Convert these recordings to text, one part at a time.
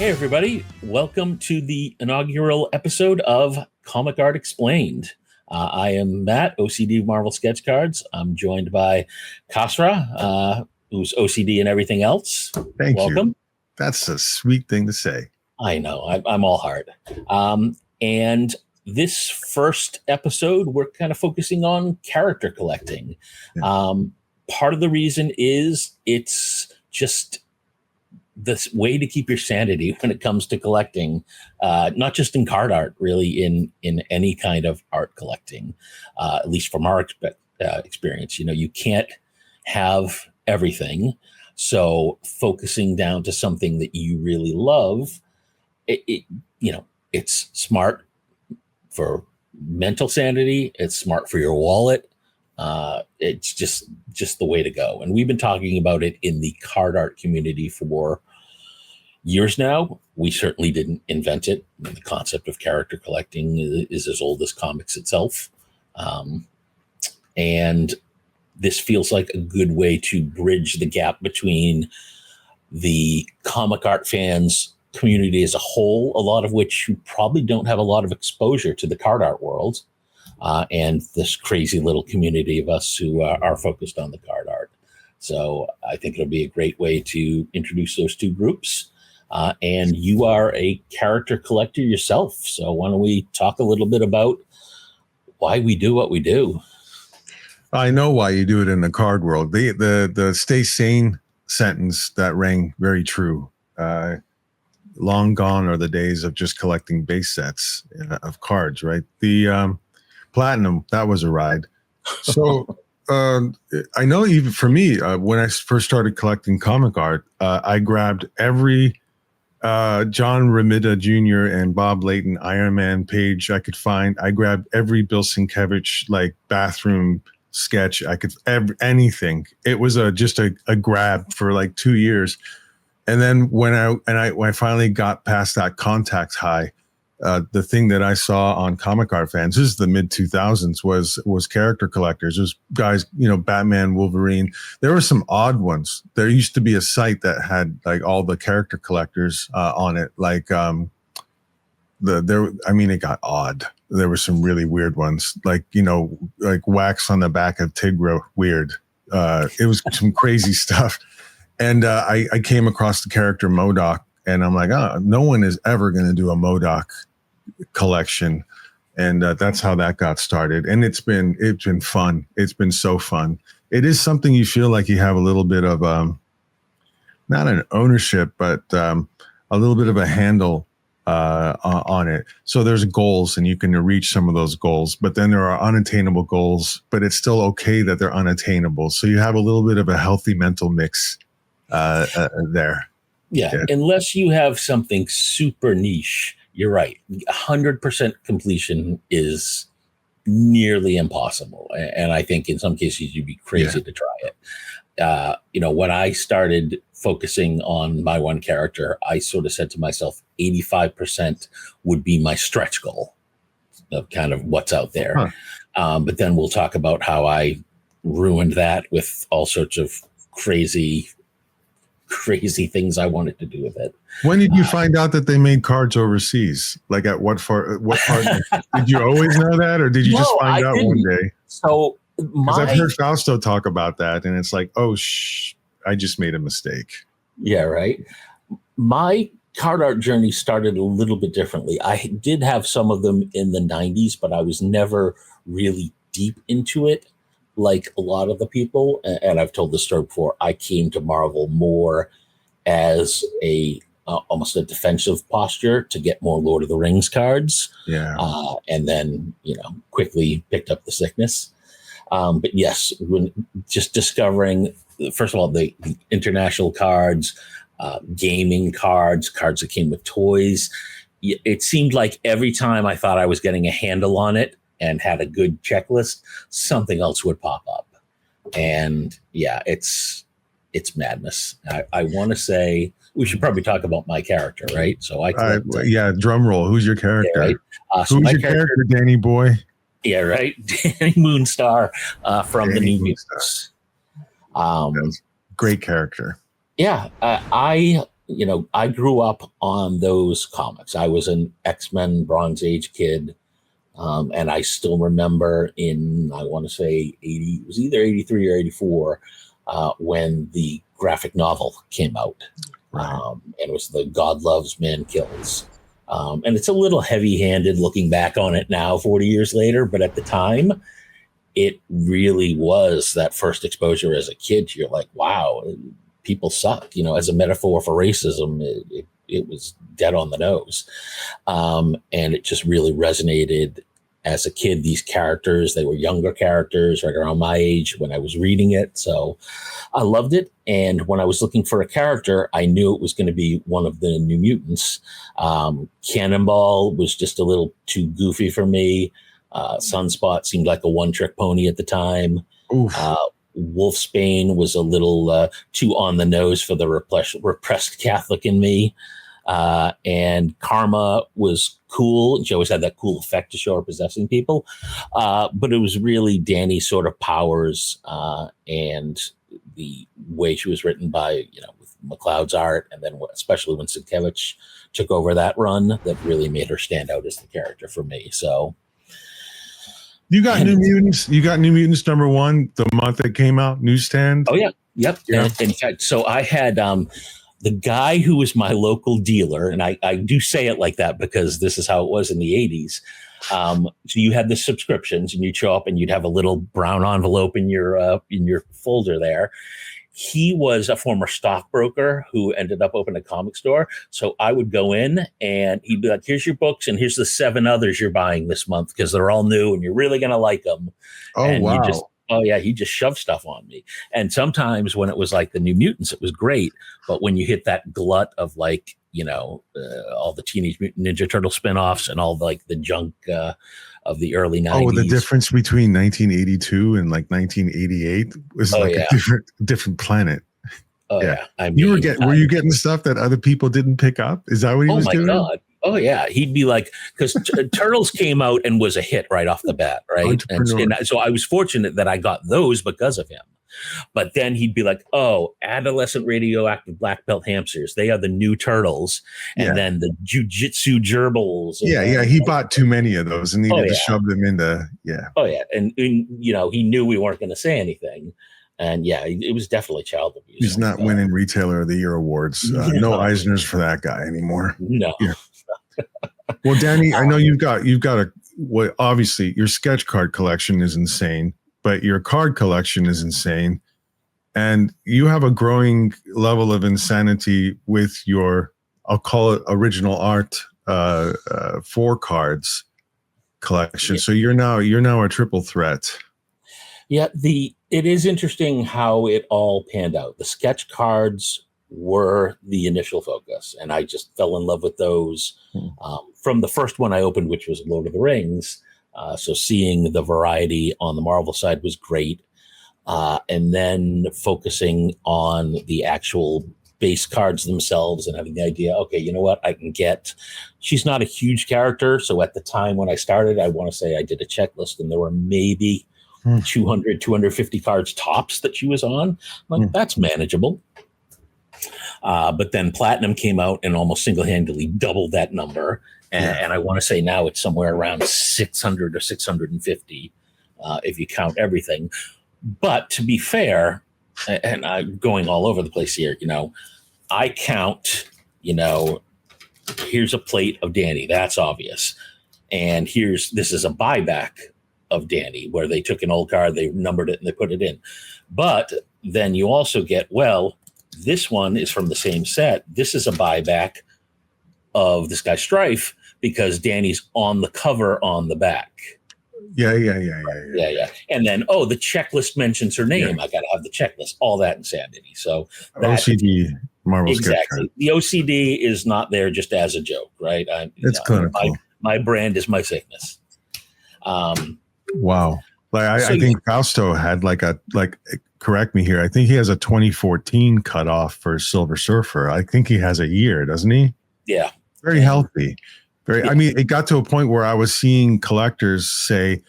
Hey, everybody. Welcome to the inaugural episode of Comic Art Explained. I am Matt, OCD of Marvel Sketch Cards. I'm joined by Kasra, who's OCD and everything else. Thank Welcome. you. That's a sweet thing to say. I know. I'm all heart. And this first episode, we're kind of focusing on character collecting. Yeah. Part of the reason is it's just this way to keep your sanity when it comes to collecting, not just in card art, really in any kind of art collecting, at least from our experience. You know, you can't have everything. So focusing down to something that you really love, it's smart for mental sanity. It's smart for your wallet. It's just the way to go. And we've been talking about it in the card art community for years now. We certainly didn't invent it. I mean, the concept of character collecting is as old as comics itself. And this feels like a good way to bridge the gap between the comic art fans community as a whole, a lot of which who probably don't have a lot of exposure to the card art world, and this crazy little community of us who are focused on the card art. So I think it'll be a great way to introduce those two groups. And you are a character collector yourself. So why don't we talk a little bit about why we do what we do? I know why you do it in the card world. The stay sane sentence that rang very true. Long gone are the days of just collecting base sets of cards, right? The platinum, that was a ride. So I know even for me, when I first started collecting comic art, I grabbed every John Romita Jr. and Bob Layton Iron Man page I could find. I grabbed every Bill Sienkiewicz like bathroom sketch I could, anything. It was just a grab for like 2 years. And then when I finally got past that contact high, the thing that I saw on Comic Art Fans, this is the mid 2000s, was character collectors. There's guys, Batman, Wolverine. There were some odd ones. There used to be a site that had like all the character collectors on it. Like it got odd. There were some really weird ones, like like wax on the back of Tigra. Weird. It was some crazy stuff. And I came across the character MODOK, and I'm like, no one is ever going to do a MODOK collection. And that's how that got started. And it's been fun. It's been so fun. It is something you feel like you have a little bit of, not an ownership, but a little bit of a handle on it. So there's goals, and you can reach some of those goals, but then there are unattainable goals, but it's still okay that they're unattainable. So you have a little bit of a healthy mental mix there. Yeah, unless you have something super niche, you're right. 100% completion is nearly impossible. And I think in some cases you'd be crazy to try it. When I started focusing on my one character, I sort of said to myself, 85% would be my stretch goal of kind of what's out there. But then we'll talk about how I ruined that with all sorts of crazy things I wanted to do with it. When did you find out that they made cards overseas? Like at what part? Did you always know that, or did you just find out one day? So I've heard Fausto talk about that, and it's like, I just made a mistake. Yeah, right. My card art journey started a little bit differently. I did have some of them in the 90s, but I was never really deep into it like a lot of the people. And I've told this story before. I came to Marvel more as almost a defensive posture to get more Lord of the Rings cards. Yeah. And then, quickly picked up the sickness. But yes, when just discovering, first of all, the international cards, gaming cards that came with toys. It seemed like every time I thought I was getting a handle on it and had a good checklist, something else would pop up. And yeah, it's madness. I want to say we should probably talk about my character, right? So drum roll. Who's your character? Yeah, right? Who's your character, Danny boy? Yeah, right. Danny Moonstar from Danny the New Mutants. Great character. Yeah, I I grew up on those comics. I was an X-Men Bronze Age kid. And I still remember I want to say it was either 83 or 84, when the graphic novel came out. Right. And it was the God Loves, Man Kills. And it's a little heavy-handed looking back on it now, 40 years later, but at the time, it really was that first exposure as a kid. You're like, wow, people suck. As a metaphor for racism, it was dead on the nose. And it just really resonated as a kid. These characters, they were younger characters right around my age when I was reading it. So I loved it. And when I was looking for a character, I knew it was going to be one of the New Mutants. Cannonball was just a little too goofy for me. Sunspot seemed like a one-trick pony at the time. Wolfsbane was a little too on the nose for the repressed Catholic in me. And Karma was cool. She always had that cool effect to show her possessing people. But it was really Dani's sort of powers and the way she was written by, with McLeod's art, and then especially when Sienkiewicz took over that run, that really made her stand out as the character for me. So you got New Mutants. You got New Mutants #1 the month it came out, newsstand. Oh yeah, yep. Yeah. And in fact, so I had the guy who was my local dealer, and I do say it like that because this is how it was in the 80s. So you had the subscriptions, and you'd show up and you'd have a little brown envelope in your folder there. He was a former stockbroker who ended up opening a comic store. So I would go in and he'd be like, here's your books and here's the 7 others you're buying this month because they're all new and you're really going to like them. Oh, and wow. He just shoved stuff on me. And sometimes when it was like the New Mutants, it was great. But when you hit that glut of like, all the Teenage Mutant Ninja Turtle spinoffs and all like the junk of the early 90s. Oh, the difference between 1982 and like 1988 was a different planet. Oh yeah. Were you getting stuff that other people didn't pick up? Is that what he was doing? Oh my God. Oh yeah, he'd be like, because Turtles came out and was a hit right off the bat, right? And so I was fortunate that I got those because of him. But then he'd be like, "Oh, adolescent radioactive black belt hamsters. They are the new Turtles." And then the jujitsu gerbils. He bought too many of those and needed to shove them into. Oh yeah, and he knew we weren't going to say anything. And it was definitely child abuse. He's not winning Retailer of the Year awards. No Eisners for that guy anymore. No. Yeah. Well, Danny, I know you've got obviously your sketch card collection is insane, but your card collection is insane. And you have a growing level of insanity with your, I'll call it original art, 4 cards collection. So you're now a triple threat. Yeah. It is interesting how it all panned out. The sketch cards were the initial focus, and I just fell in love with those from the first one I opened, which was Lord of the Rings. So seeing the variety on the Marvel side was great. And then focusing on the actual base cards themselves and having the idea, okay, you know what, she's not a huge character. So at the time when I started, I want to say I did a checklist and there were maybe 200, 250 cards tops that she was on. That's manageable. But then Platinum came out and almost single-handedly doubled that number. And I want to say now it's somewhere around 600 or 650 if you count everything. But to be fair, and I'm going all over the place here, I count, here's a plate of Dani. That's obvious. And this is a buyback of Dani where they took an old card, they numbered it, and they put it in. But then you also get, this one is from the same set. This is a buyback of this guy Strife because Dani's on the cover on the back. Yeah. And then, the checklist mentions her name. I got to have the checklist. All that insanity. So OCD Marvel exactly. The OCD is not there just as a joke, right? It's clinical. My brand is my sickness. Wow. I think Fausto had correct me here. I think he has a 2014 cutoff for Silver Surfer. I think he has a year, doesn't he? Yeah. Very healthy. I mean, it got to a point where I was seeing collectors say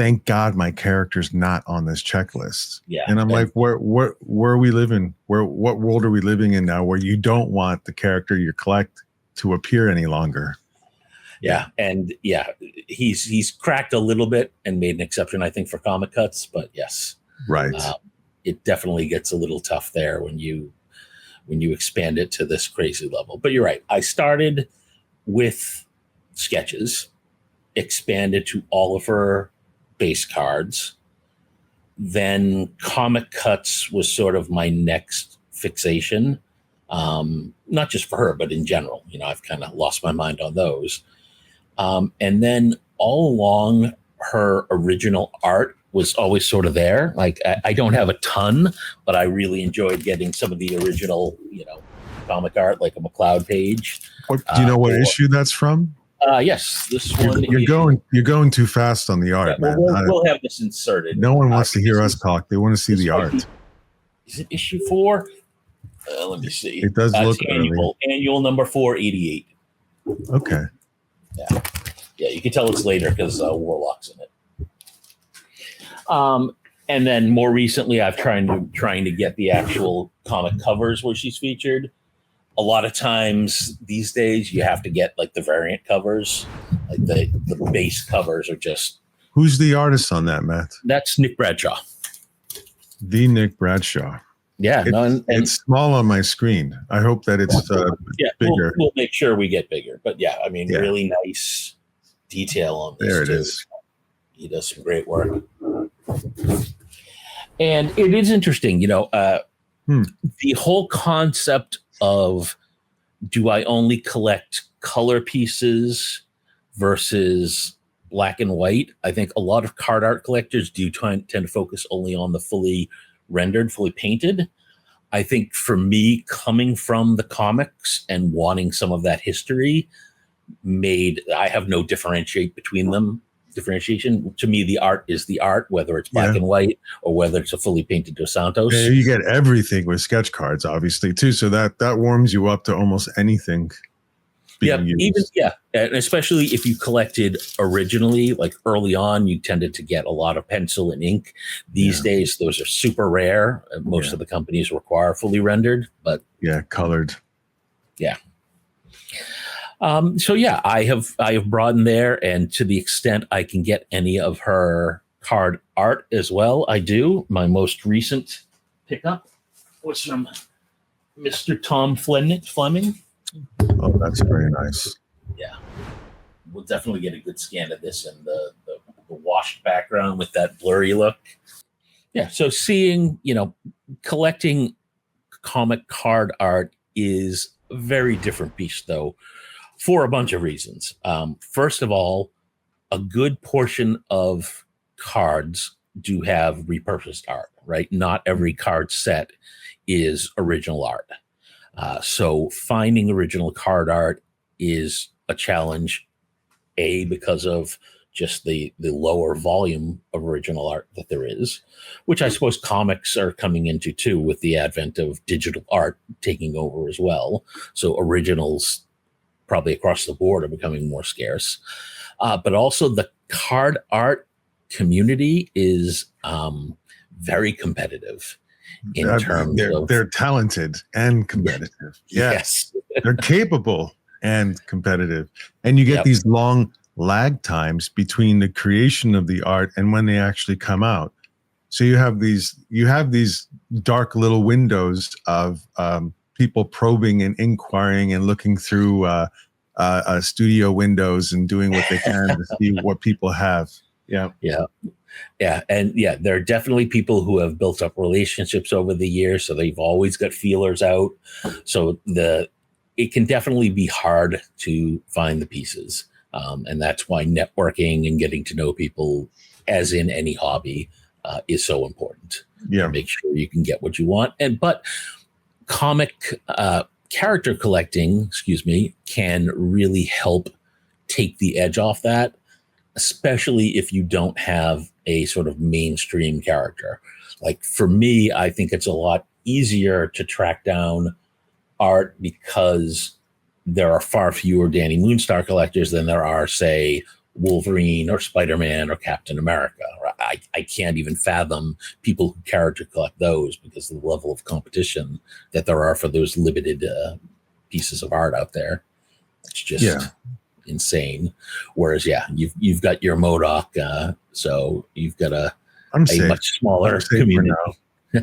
thank God my character's not on this checklist. Yeah. And I'm like, where are we living? What world are we living in now where you don't want the character you collect to appear any longer? Yeah. And yeah, he's cracked a little bit and made an exception, I think, for comic cuts, but yes. Right. It definitely gets a little tough there when you expand it to this crazy level. But you're right. I started with sketches, expanded to all of her base cards. Then comic cuts was sort of my next fixation. Not just for her, but in general. I've kind of lost my mind on those. And then all along, her original art was always sort of there. Like I don't have a ton, but I really enjoyed getting some of the original, comic art, like a McCloud page. Do you know what issue that's from? Yes, this one. You're going too fast on the art, man. We'll have this inserted. No one wants to hear us talk. They want to see the art. Is it issue 4? Let me see. It does look annual number 488. Okay. Yeah, you can tell it's later because Warlock's in it. And then more recently, I've trying to get the actual comic covers where she's featured. A lot of times these days, you have to get like the variant covers, like the base covers are just. Who's the artist on that, Matt? That's Nick Bradshaw. The Nick Bradshaw. Yeah, it's small on my screen. I hope that it's bigger. We'll make sure we get bigger. But yeah, I mean, really nice detail on this. There it is. He does some great work. And it is interesting, the whole concept of, do I only collect color pieces versus black and white? I think a lot of card art collectors do tend to focus only on the fully rendered, fully painted. I think for me, coming from the comics and wanting some of that history I have no differentiation. To me, the art is the art, whether it's black and white or whether it's a fully painted Dos Santos. Yeah, you get everything with sketch cards, obviously, too. So that warms you up to almost anything. And especially if you collected originally, like early on, you tended to get a lot of pencil and ink. These days, those are super rare. Most of the companies require fully rendered, but colored. Yeah. I have broadened there, and to the extent I can get any of her card art as well, I do. My most recent pickup was from Mr. Tom Fleming. Oh, that's very nice. Yeah, we'll definitely get a good scan of this and the washed background with that blurry look. Yeah, so seeing, collecting comic card art is a very different beast, though, for a bunch of reasons. First of all, a good portion of cards do have repurposed art, right? Not every card set is original art. So finding original card art is a challenge, because of just the lower volume of original art that there is, which I suppose comics are coming into too, with the advent of digital art taking over as well. So originals probably across the board are becoming more scarce. But also the card art community is very competitive in terms of... They're talented and competitive. Yes. They're capable and competitive. And you get these long lag times between the creation of the art and when they actually come out. So you have these dark little windows of people probing and inquiring and looking through studio windows and doing what they can to see what people have. Yeah. And there are definitely people who have built up relationships over the years, so they've always got feelers out. So it can definitely be hard to find the pieces. And that's why networking and getting to know people, as in any hobby, is so important. Yeah. Make sure you can get what you want. But comic character collecting, can really help take the edge off that, especially if you don't have a sort of mainstream character. Like for me, I think it's a lot easier to track down art because there are far fewer Danny Moonstar collectors than there are, say, Wolverine or Spider-Man or Captain America. I can't even fathom people who character collect those because of the level of competition that there are for those limited pieces of art out there. It's just insane. Whereas, you've got your MODOK, so you've got a much smaller community.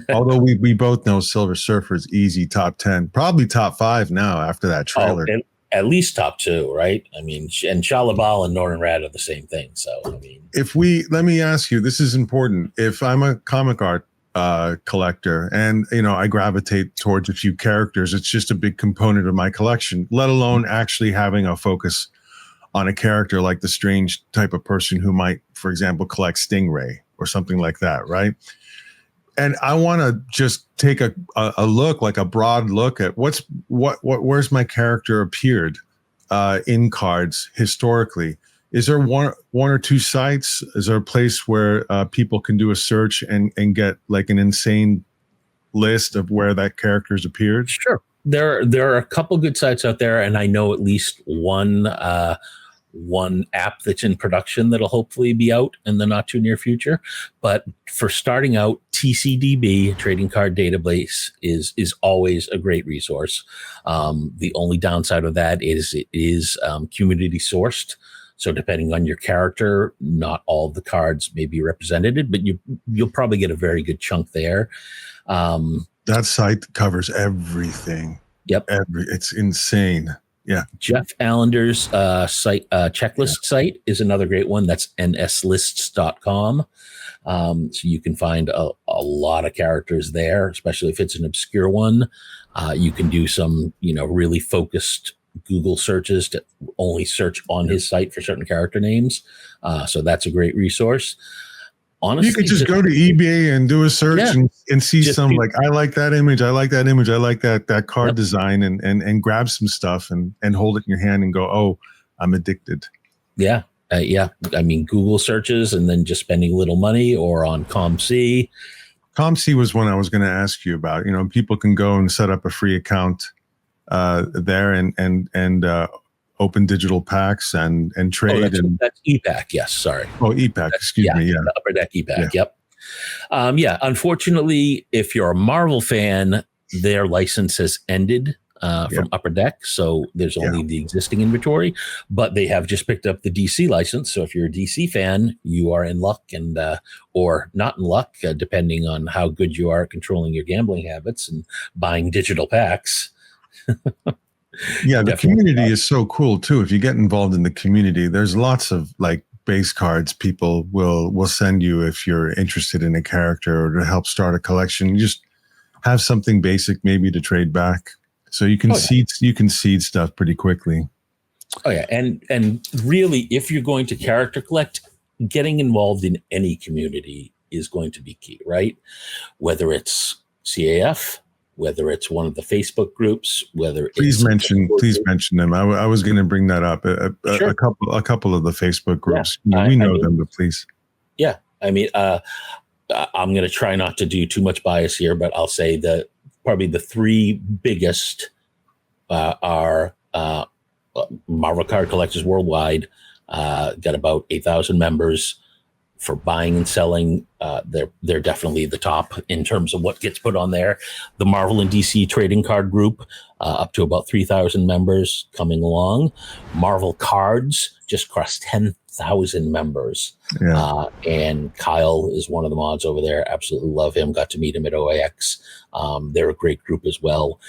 Although we both know Silver Surfer's easy top 10, probably top 5 now after that trailer. At least top 2, right? I mean, and Shalabal and Northern Rad are the same thing. So, I mean, let me ask you, this is important. If I'm a comic art collector and, I gravitate towards a few characters, it's just a big component of my collection, let alone actually having a focus on a character like the strange type of person who might, for example, collect Stingray or something like that, right? And I want to just take a look, like a broad look at where's my character appeared in cards historically. Is there one or two sites? Is there a place where people can do a search and get like an insane list of where that character's appeared? Sure. There are a couple good sites out there, and I know at least one app that's in production that'll hopefully be out in the not too near future. But for starting out, TCDB, Trading Card Database, is always a great resource. The only downside of that is it is community sourced. So depending on your character, not all of the cards may be represented, but you'll probably get a very good chunk there. That site covers everything. Yep. It's insane. Yeah. Jeff Allender's site, checklist site is another great one. That's nslists.com. So you can find a lot of characters there, especially if it's an obscure one. You can do some, really focused Google searches to only search on his site for certain character names. So that's a great resource. Honestly, you could just go to eBay and do a search and see some like, I like that image. I like that image. I like that card design and grab some stuff and hold it in your hand and go, oh, I'm addicted. Yeah. I mean, Google searches and then just spending a little money or on ComC. ComC was one I was going to ask you about. People can go and set up a free account there and open digital packs and trade. That's EPAC. Yes. Sorry. Oh, EPAC. Excuse me. Yeah. The Upper Deck EPAC. Yep. Unfortunately, if you're a Marvel fan, their license has ended from Upper Deck. So there's only the existing inventory, but they have just picked up the DC license. So if you're a DC fan, you are in luck and, or not in luck, depending on how good you are at controlling your gambling habits and buying digital packs. Yeah, the community is so cool too. If you get involved in the community, there's lots of like base cards people will send you if you're interested in a character or to help start a collection. You just have something basic maybe to trade back. So you can seed stuff pretty quickly. Oh yeah, and really, if you're going to character collect, getting involved in any community is going to be key, right? Whether it's CAF, whether it's one of the Facebook groups, whether please mention them. I was going to bring that up. A couple of the Facebook groups. We know them, but please. Yeah, I mean, I'm going to try not to do too much bias here, but I'll say that probably the three biggest are Marvel Card Collectors Worldwide. Got about 8,000 members. For buying and selling, they're definitely the top in terms of what gets put on there. The Marvel and DC Trading Card Group, up to about 3,000 members coming along. Marvel Cards just crossed 10,000 members. Yeah. And Kyle is one of the mods over there. Absolutely love him. Got to meet him at OAX. They're a great group as well.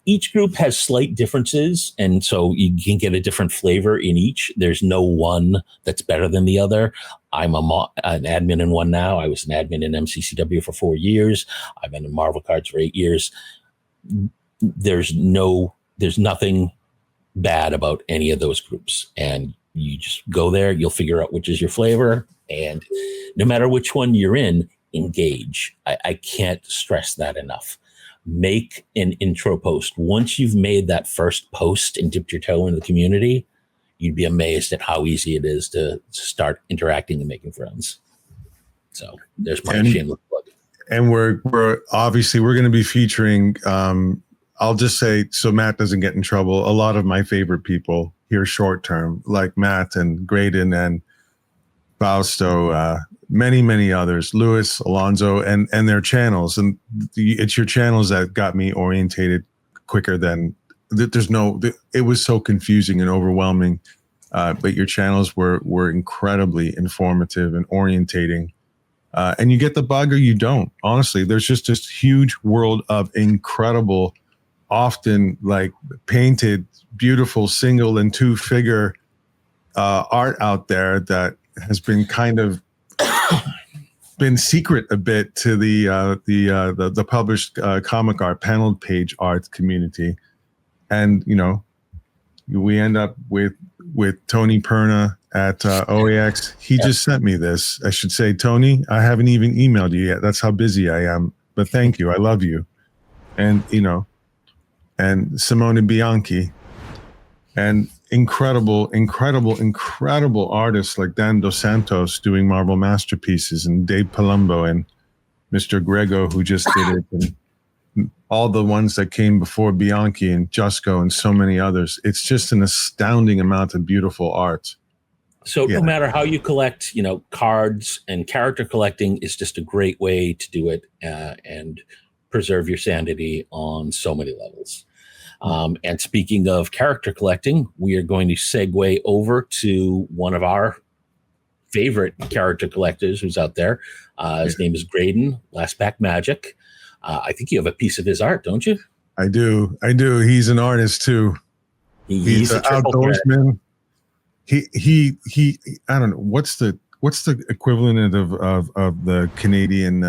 Each group has slight differences, and so you can get a different flavor in each. There's no one that's better than the other. I'm an admin in one now. I was an admin in MCCW for 4 years. I've been in Marvel Cards for 8 years. There's nothing bad about any of those groups. And you just go there, you'll figure out which is your flavor. And no matter which one you're in, engage. I can't stress that enough. Make an intro post. Once you've made that first post and dipped your toe into the community, you'd be amazed at how easy it is to start interacting and making friends. So there's my shameless plug. And we're obviously going to be featuring I'll just say, so Matt doesn't get in trouble. A lot of my favorite people here short term, like Matt and Graydon and Fausto, many others, Lewis, Alonso, and their channels. And it's your channels that got me orientated quicker than it was so confusing and overwhelming. But your channels were incredibly informative and orientating. And you get the bug or you don't. Honestly, there's just this huge world of incredible, often like painted, beautiful single and two figure art out there that has been kind of been secret a bit to the published comic art, paneled page art community. And, you know, we end up with Tony Perna at OAX. He just sent me this. I should say, Tony, I haven't even emailed you yet. That's how busy I am. But thank you. I love you. And, you know, and Simone Bianchi and incredible artists like Dan Dos Santos doing Marvel masterpieces, and Dave Palumbo and Mr. Grego, who just did it, and all the ones that came before Bianchi and Jusco and so many others. It's just an astounding amount of beautiful art. So no matter how you collect, you know, cards, and character collecting is just a great way to do it and preserve your sanity on so many levels. And speaking of character collecting, we are going to segue over to one of our favorite character collectors who's out there. His name is Graydon, Last Pack Magic. I think you have a piece of his art, don't you? I do. He's an artist too. He's an outdoorsman. He I don't know what's the equivalent of the Canadian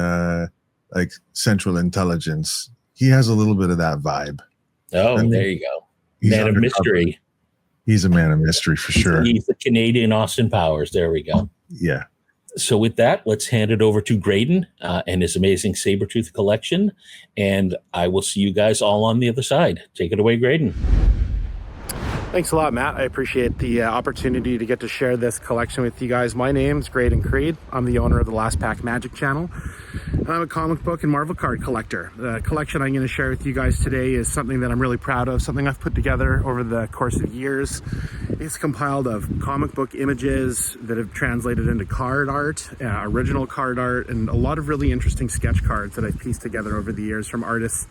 like Central Intelligence. He has a little bit of that vibe. Oh, there you go. Man of mystery. He's a man of mystery for sure. He's the Canadian Austin Powers. There we go. Yeah. So with that, let's hand it over to Graydon and his amazing Sabertooth collection. And I will see you guys all on the other side. Take it away, Graydon. Thanks a lot, Matt. I appreciate the opportunity to get to share this collection with you guys. My name's Graydon Creed. I'm the owner of the Last Pack Magic channel. I'm a comic book and Marvel card collector. The collection I'm going to share with you guys today is something that I'm really proud of, something I've put together over the course of years. It's compiled of comic book images that have translated into card art, original card art, and a lot of really interesting sketch cards that I've pieced together over the years from artists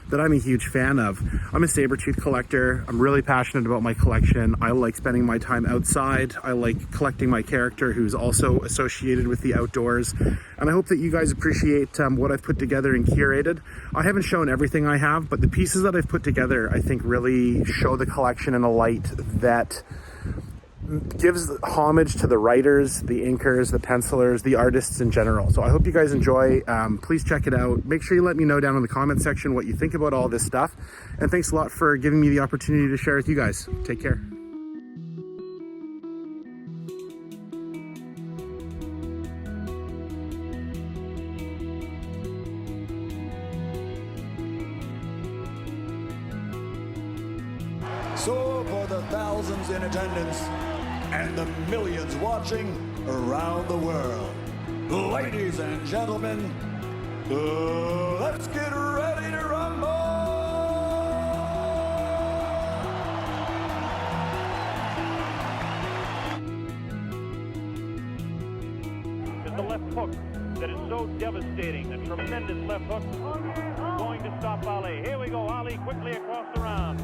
that I'm a huge fan of. I'm a Sabertooth collector. I'm really passionate about my collection. I like spending my time outside. I like collecting my character who's also associated with the outdoors. And I hope that you guys appreciate what I've put together and curated. I haven't shown everything I have, but the pieces that I've put together, I think really show the collection in a light that gives homage to the writers, the inkers, the pencilers, the artists in general. So I hope you guys enjoy. Please check it out. Make sure you let me know down in the comment section what you think about all this stuff. And thanks a lot for giving me the opportunity to share with you guys. Take care. So for the thousands in attendance and the millions watching around the world, ladies and gentlemen, let's get ready to rumble! It's the left hook that is so devastating, a tremendous left hook going to stop Ali. Here we go, Ali quickly across the round.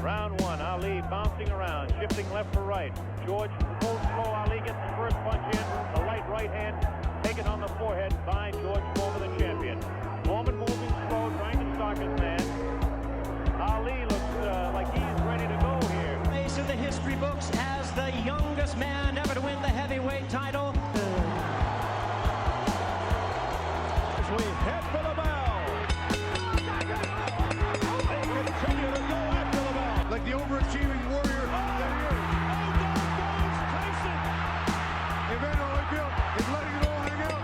Round one, Ali bouncing around, shifting left for right. George goes slow, Ali gets the first punch in. The light right hand taken on the forehead by George Foreman, the champion. Foreman moving slow, trying to stalk his man. Ali looks like he's ready to go here. Place in the history books as the youngest man ever to win the heavyweight title. As we head for the bell. They continue to go after the bell. Like the overachieving warrior that he is. Oh, down goes Tyson. Evander Holyfield is letting it all hang out.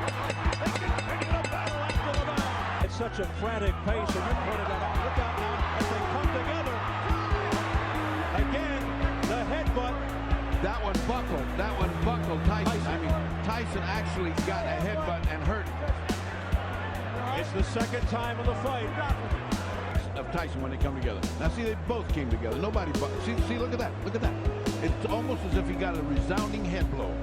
They continue to battle after the bell. It's such a frantic pace, and you pointed that out. Look out now as they come together. Again, the headbutt. That one buckled Tyson. I mean, Tyson actually got a headbutt and hurt. It's the second time of the fight. Tyson when they come together. Now see, they both came together. Nobody, see, look at that. Look at that. It's almost as if he got a resounding head blow.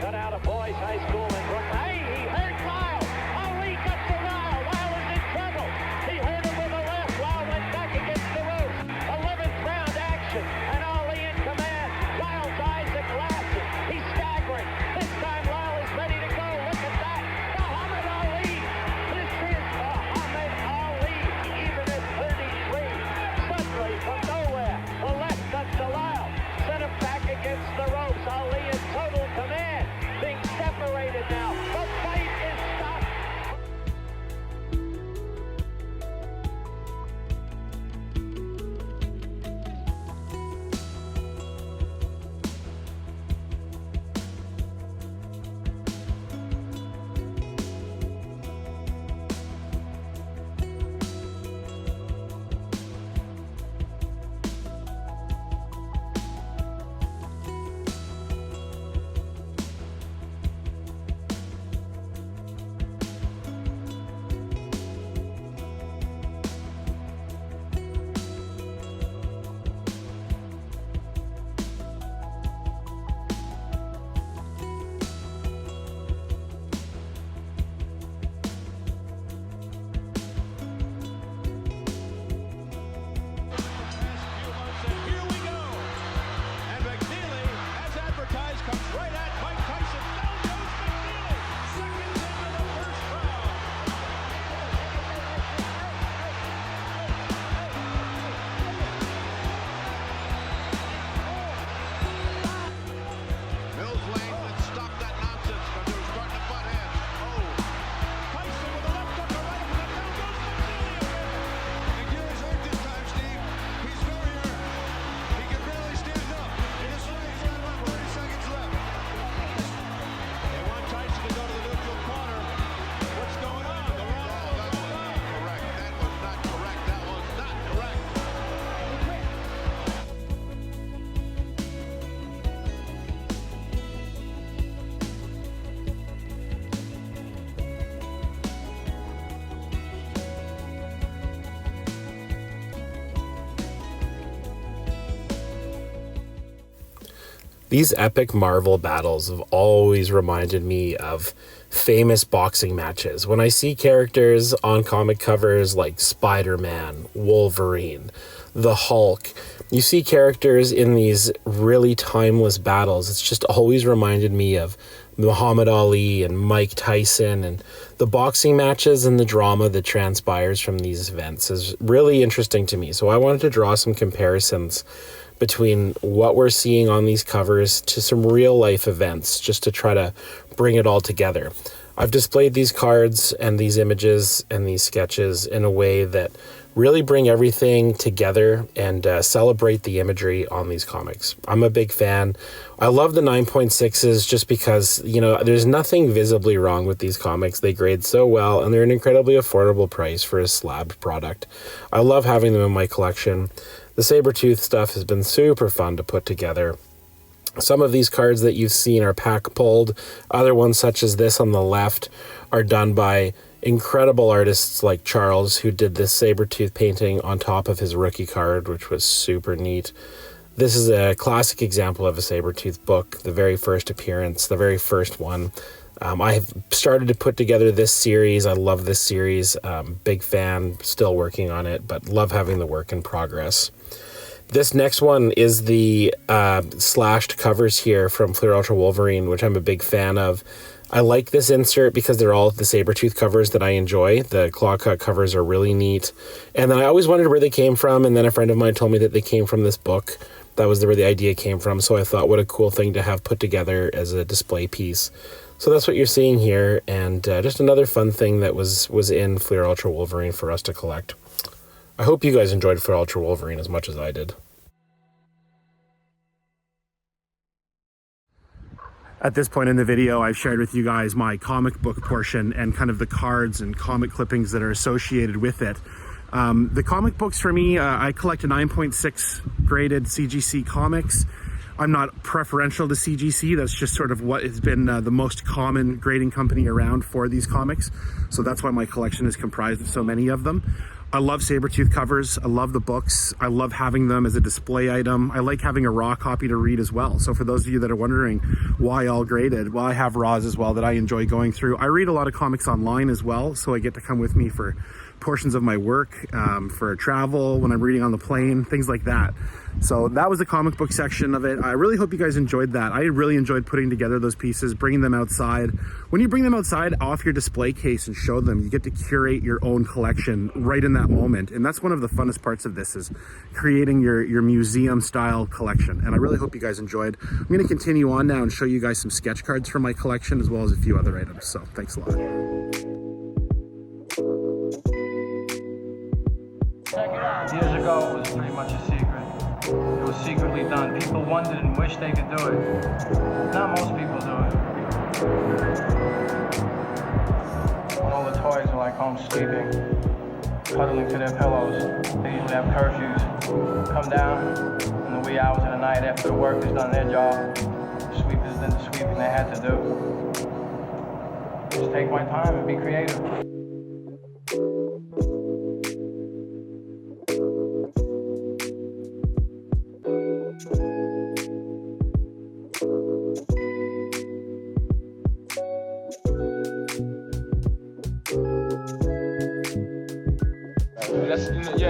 Cut out of boys high school in Brooklyn. Hey, he hurt Lyle. Ali cuts to Lyle. Lyle is in trouble. He hurt him with a left. Lyle went back against the ropes. 11th round action. And Ali in command. Lyle's eyes are glassing. He's staggering. This time Lyle is ready to go. Look at that. Muhammad Ali. This is Muhammad Ali. Even at 33. Suddenly from nowhere. The left cuts to Lyle. Sent him back against the ropes. Ali in total command. Being separated now. The fight is stopped. These epic Marvel battles have always reminded me of famous boxing matches. When I see characters on comic covers like Spider-Man, Wolverine, the Hulk, you see characters in these really timeless battles. It's just always reminded me of Muhammad Ali and Mike Tyson, and the boxing matches and the drama that transpires from these events is really interesting to me. So I wanted to draw some comparisons between what we're seeing on these covers to some real life events, just to try to bring it all together. I've displayed these cards and these images and these sketches in a way that really bring everything together and celebrate the imagery on these comics. I'm a big fan. I love the 9.6s just because, you know, there's nothing visibly wrong with these comics. They grade so well and they're an incredibly affordable price for a slabbed product. I love having them in my collection. The Sabertooth stuff has been super fun to put together. Some of these cards that you've seen are pack pulled. Other ones, such as this on the left, are done by incredible artists like Charles, who did this Sabertooth painting on top of his rookie card, which was super neat. This is a classic example of a Sabertooth book, the very first appearance, the very first one. I have started to put together this series. I love this series. Big fan, still working on it, but love having the work in progress. This next one is the slashed covers here from Fleer Ultra Wolverine, which I'm a big fan of. I like this insert because they're all the Sabertooth covers that I enjoy. The claw cut covers are really neat. And then I always wondered where they came from, and then a friend of mine told me that they came from this book. That was where the idea came from, so I thought what a cool thing to have put together as a display piece. So that's what you're seeing here, and just another fun thing that was in Fleer Ultra Wolverine for us to collect. I hope you guys enjoyed Fleer Ultra Wolverine as much as I did. At this point in the video, I've shared with you guys my comic book portion and kind of the cards and comic clippings that are associated with it. The comic books for me, I collect a 9.6 graded CGC comics. I'm not preferential to CGC. That's just sort of what has been the most common grading company around for these comics. So that's why my collection is comprised of so many of them. I love Sabertooth covers. I love the books. I love having them as a display item. I like having a raw copy to read as well. So for those of you that are wondering why all graded, well, I have raws as well that I enjoy going through. I read a lot of comics online as well, so I get to come with me for portions of my work, for travel, when I'm reading on the plane, things like that. So that was the comic book section of it. I really hope you guys enjoyed that. I really enjoyed putting together those pieces, bringing them outside. When you bring them outside off your display case and show them, you get to curate your own collection right in that moment. And that's one of the funnest parts of this, is creating your museum style collection. And I really hope you guys enjoyed. I'm going to continue on now and show you guys some sketch cards from my collection, as well as a few other items. So thanks a lot. Years ago, it was pretty much a secret. It was secretly done. People wondered and wished they could do it. Now most people do it. When all the toys are like home sleeping, cuddling to their pillows, they usually have curfews. Come down in the wee hours of the night after the workers done their job. The sweepers did the sweeping they had to do. Just take my time and be creative.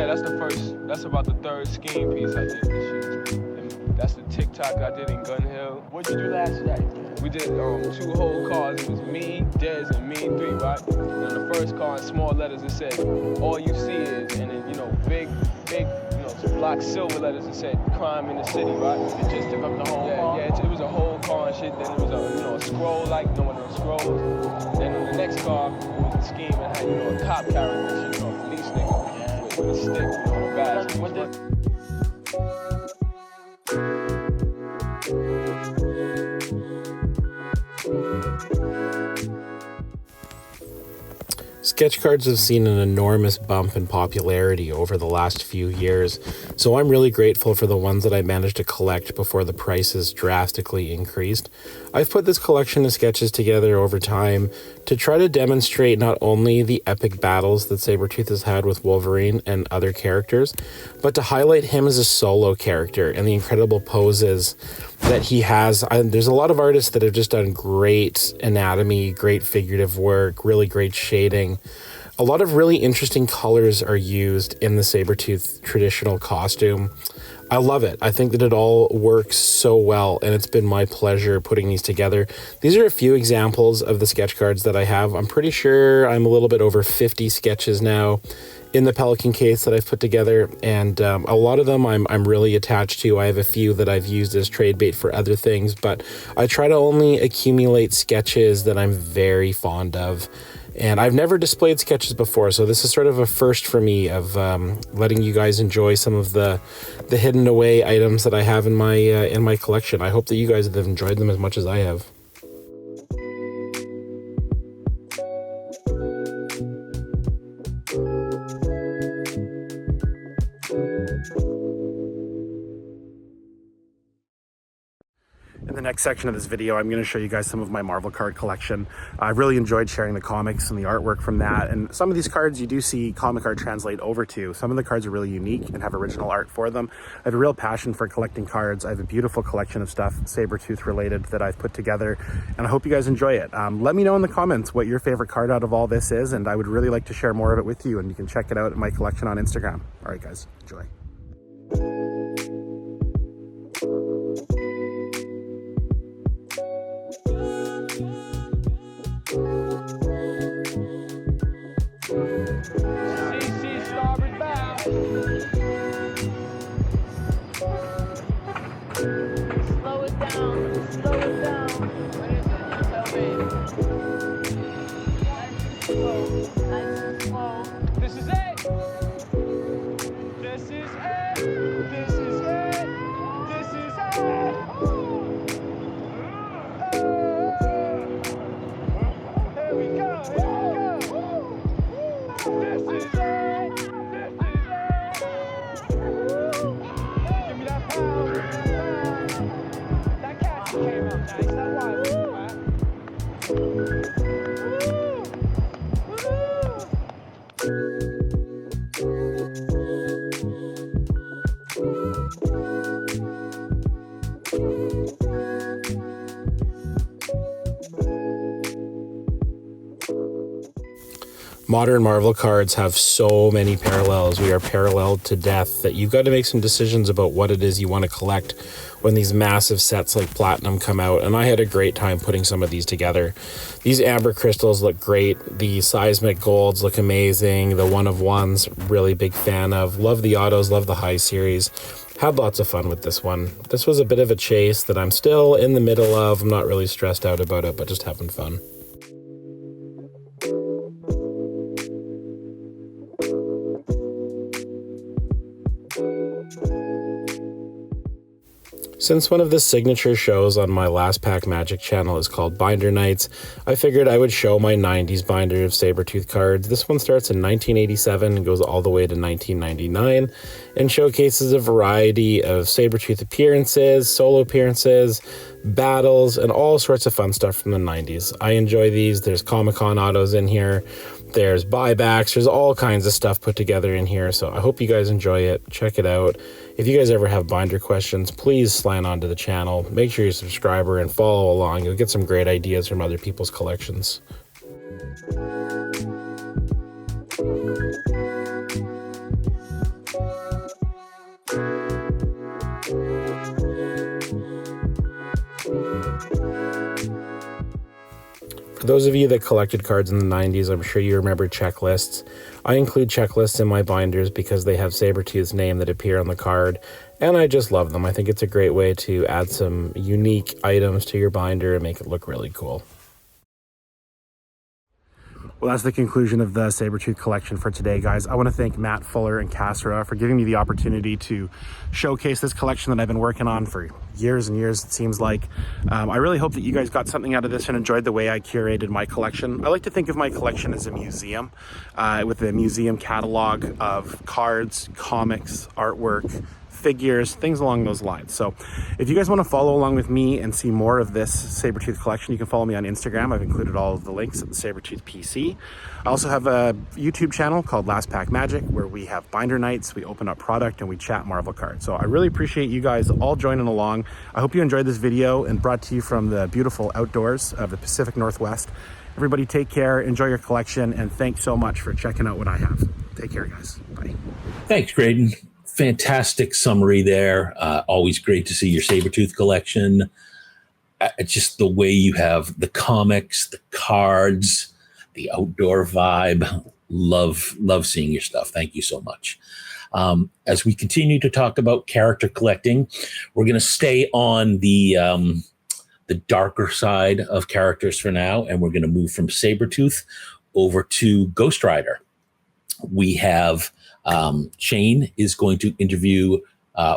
That's the first. That's about the third scheme piece I did this year. And that's the TikTok I did in Gun Hill. What'd you do last night? We did 2 whole cars. It was me, Dez, and me 3, right? And on the first car in small letters it said, "All you see is," and then big, black silver letters it said, "Crime in the city," right? It just took up the whole car? Yeah, it was a whole car and shit. Then it was a scroll, like one of those scrolls. Then on the next car it was a scheme and had a cop character, shit, police nigga with a stick, a badge. What did? Sketch cards have seen an enormous bump in popularity over the last few years, so I'm really grateful for the ones that I managed to collect before the prices drastically increased. I've put this collection of sketches together over time to try to demonstrate not only the epic battles that Sabertooth has had with Wolverine and other characters, but to highlight him as a solo character and the incredible poses that he has. There's a lot of artists that have just done great anatomy, great figurative work, really great shading. A lot of really interesting colors are used in the Sabertooth traditional costume. I love it. I think that it all works so well, and it's been my pleasure putting these together. These are a few examples of the sketch cards that I have. I'm pretty sure I'm a little bit over 50 sketches now in the Pelican case that I've put together, and a lot of them I'm really attached to. I have a few that I've used as trade bait for other things, but I try to only accumulate sketches that I'm very fond of. And I've never displayed sketches before, so this is sort of a first for me of letting you guys enjoy some of the hidden away items that I have in my collection. I hope that you guys have enjoyed them as much as I have. next section of this video, I'm going to show you guys some of my Marvel card collection. I really enjoyed sharing the comics and the artwork from that. And some of these cards you do see comic art translate over to. Some of the cards are really unique and have original art for them. I have a real passion for collecting cards. I have a beautiful collection of stuff, Sabertooth related, that I've put together. And I hope you guys enjoy it. Let me know in the comments what your favorite card out of all this is. And I would really like to share more of it with you. And you can check it out at my collection on Instagram. All right, guys, enjoy. Modern Marvel cards have so many parallels. We are paralleled to death that you've got to make some decisions about what it is you want to collect when these massive sets like Platinum come out. And I had a great time putting some of these together. These amber crystals look great. The seismic golds look amazing. The one of ones, really big fan of. Love the autos, love the high series. Had lots of fun with this one. This was a bit of a chase that I'm still in the middle of. I'm not really stressed out about it, but just having fun. Since one of the signature shows on my Last Pack Magic channel is called Binder Nights, I figured I would show my 90s binder of Sabertooth cards. This one starts in 1987 and goes all the way to 1999 and showcases a variety of Sabertooth appearances, solo appearances, battles, and all sorts of fun stuff from the 90s. I enjoy these. There's Comic-Con autos in here. There's buybacks. There's all kinds of stuff put together in here. So I hope you guys enjoy it. Check it out. If you guys ever have binder questions, please slant onto the channel. Make sure you're a subscriber and follow along. You'll get some great ideas from other people's collections. For those of you that collected cards in the 90s, I'm sure you remember checklists. I include checklists in my binders because they have Sabertooth's name that appear on the card, and I just love them. I think it's a great way to add some unique items to your binder and make it look really cool. Well, that's the conclusion of the Sabertooth collection for today, guys. I want to thank Matt Fuller and Cassera for giving me the opportunity to showcase this collection that I've been working on for years and years, it seems like. I really hope that you guys got something out of this and enjoyed the way I curated my collection. I like to think of my collection as a museum, with a museum catalog of cards, comics, artwork, figures, things along those lines. So if you guys want to follow along with me and see more of this Sabertooth collection, you can follow me on Instagram. I've included all of the links at the Sabertooth PC. I also have a YouTube channel called Last Pack Magic where we have binder nights, we open up product, and we chat Marvel cards. So I really appreciate you guys all joining along. I hope you enjoyed this video and brought to you from the beautiful outdoors of the Pacific Northwest. Everybody take care, enjoy your collection, and thanks so much for checking out what I have. Take care, guys. Bye. Thanks, Graydon. Fantastic summary there. Always great to see your Sabertooth collection. Just the way you have the comics, the cards, the outdoor vibe. Love seeing your stuff. Thank you so much. As we continue to talk about character collecting, we're going to stay on the darker side of characters for now, and we're going to move from Sabertooth over to Ghost Rider. We have Shane is going to interview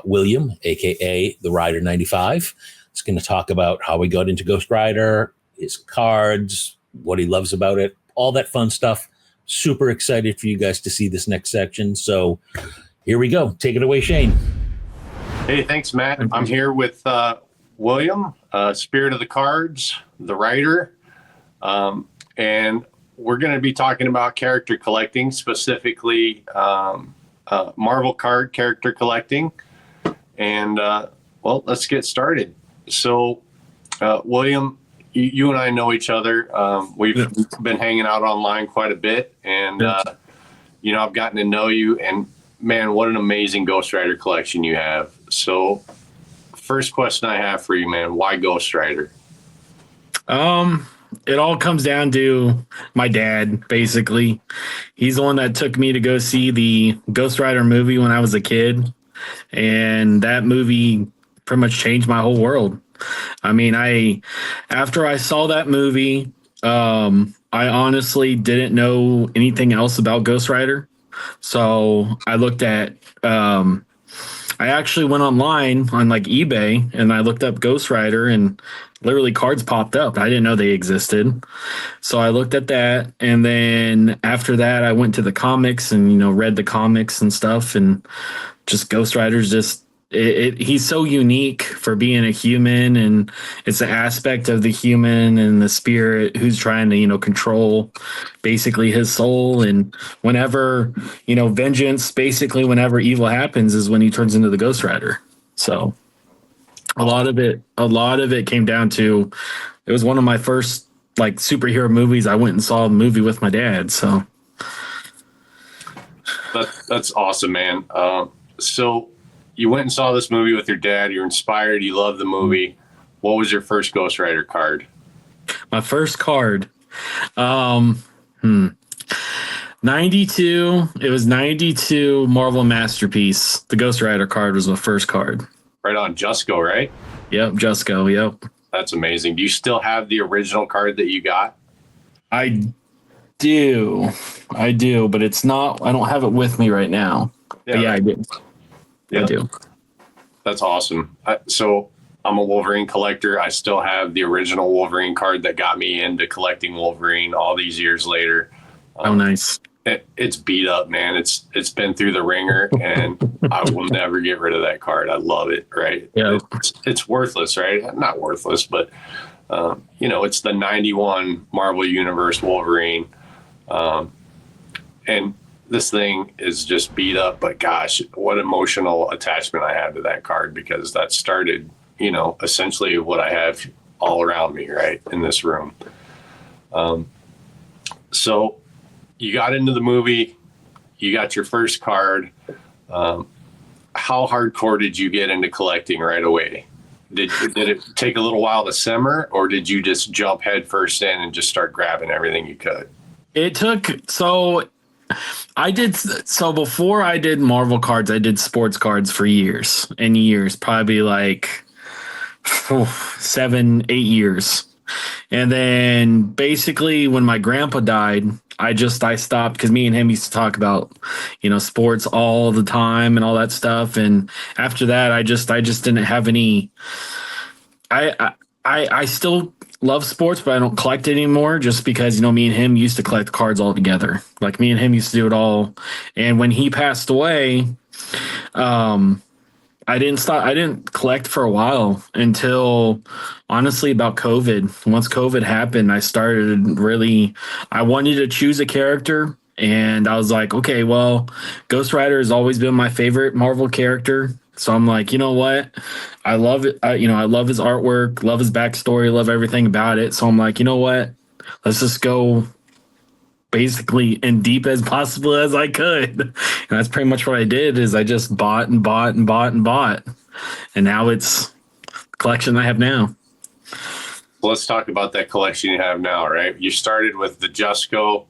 William, aka the Rider 95. He's going to talk about how he got into Ghost Rider, his cards, what he loves about it, all that fun stuff. Super excited for you guys to see this next section. So here we go. Take it away, Shane. Hey, thanks, Matt. I'm here with William, Spirit of the Cards, the writer. And we're going to be talking about character collecting, specifically Marvel card character collecting. And, well, let's get started. So, William, you and I know each other. We've been hanging out online quite a bit. And, I've gotten to know you. And, man, what an amazing Ghost Rider collection you have. So, first question I have for you, man, why Ghost Rider? It all comes down to my dad, basically. He's the one that took me to go see the Ghost Rider movie when I was a kid. And that movie pretty much changed my whole world. I mean, after I saw that movie, I honestly didn't know anything else about Ghost Rider. So I looked at, I actually went online on like eBay and I looked up Ghost Rider and literally cards popped up. I didn't know they existed. So I looked at that. And then after that, I went to the comics and, read the comics and stuff. And just Ghost Rider's just, he's so unique for being a human. And it's an aspect of the human and the spirit who's trying to, control basically his soul. And whenever, vengeance, basically whenever evil happens is when he turns into the Ghost Rider. So a lot of it came down to, it was one of my first like superhero movies. I went and saw a movie with my dad. So that's awesome, man. So you went and saw this movie with your dad. You're inspired. You love the movie. What was your first Ghost Rider card? My first card, 92. It was 92 Marvel Masterpiece. The Ghost Rider card was my first card. Right on, Jusco, right? Yep, Jusco, yep. That's amazing. Do you still have the original card that you got? I do, but it's not, I don't have it with me right now. Yeah, I do. Yeah. I do. That's awesome. So I'm a Wolverine collector. I still have the original Wolverine card that got me into collecting Wolverine all these years later. Oh, nice. It's beat up, man. It's been through the ringer, and I will never get rid of that card. I love it, right? Yeah. It's worthless, right? Not worthless, but, it's the 91 Marvel Universe Wolverine. And this thing is just beat up, but gosh, what emotional attachment I have to that card, because that started, essentially what I have all around me, right, in this room. So you got into the movie, you got your first card. How hardcore did you get into collecting right away? Did it take a little while to simmer, or did you just jump head first in and just start grabbing everything you could? So before I did Marvel cards, I did sports cards for years and years, probably like 7-8 years. And then basically when my grandpa died, I stopped, because me and him used to talk about, sports all the time and all that stuff. And after that, I just didn't have any, I still love sports, but I don't collect it anymore, just because, me and him used to collect cards all together. Like me and him used to do it all. And when he passed away, I didn't collect for a while until honestly about COVID. Once COVID happened, I wanted to choose a character, and I was like, okay, well, Ghost Rider has always been my favorite Marvel character. So I'm like, you know what? I love it. I love his artwork, love his backstory, love everything about it. So I'm like, you know what? Let's just go basically in deep as possible as I could. And that's pretty much what I did, is I just bought and bought and bought and bought. And now it's the collection I have now. Well, let's talk about that collection you have now, right? You started with the Jusco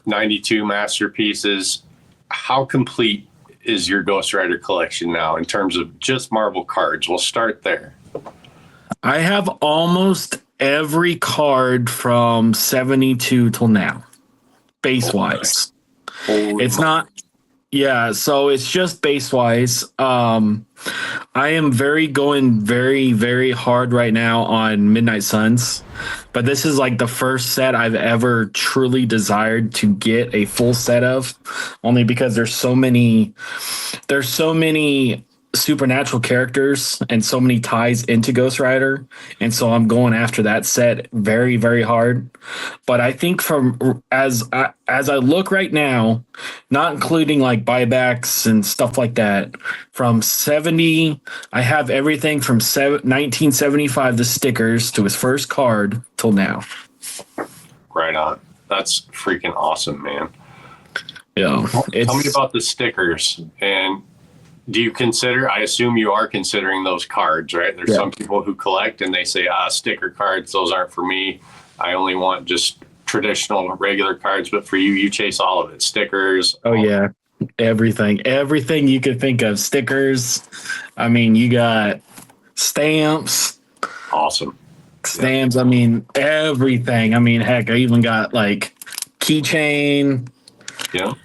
92 masterpieces. How complete is your Ghost Rider collection now in terms of just Marvel cards? We'll start there. I have almost every card from 72 till now, base-wise. It's not, so it's just base-wise. I am going very, very hard right now on Midnight Suns, but this is like the first set I've ever truly desired to get a full set of, only because there's so many supernatural characters and so many ties into Ghost Rider, and so I'm going after that set very, very hard. But I think as I look right now, not including like buybacks and stuff like that, from 70, I have everything from 1975, the stickers to his first card till now. Right on. That's freaking awesome, man. Yeah. Tell me about the stickers. And do you consider, I assume you are considering those cards, right? There's some people who collect and they say, sticker cards, those aren't for me. I only want just traditional regular cards. But for you, you chase all of it. Stickers. Oh, yeah. Everything you could think of. Stickers. I mean, you got stamps. Awesome. Stamps. I mean, everything. I mean, heck, I even got like keychain. Yeah.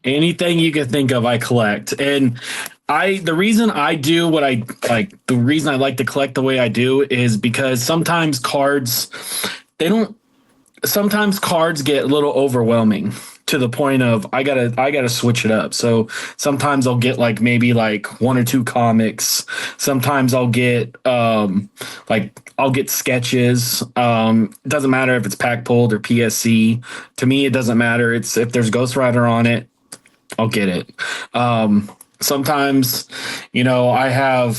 Anything you could think of, I collect. And the reason I do what I like, the reason I like to collect the way I do is because sometimes cards get a little overwhelming to the point of I gotta switch it up. So sometimes I'll get like maybe like one or two comics. Sometimes I'll get sketches. It doesn't matter if it's pack pulled or PSC. To me, it doesn't matter. It's if there's Ghost Rider on it, I'll get it. Sometimes, I have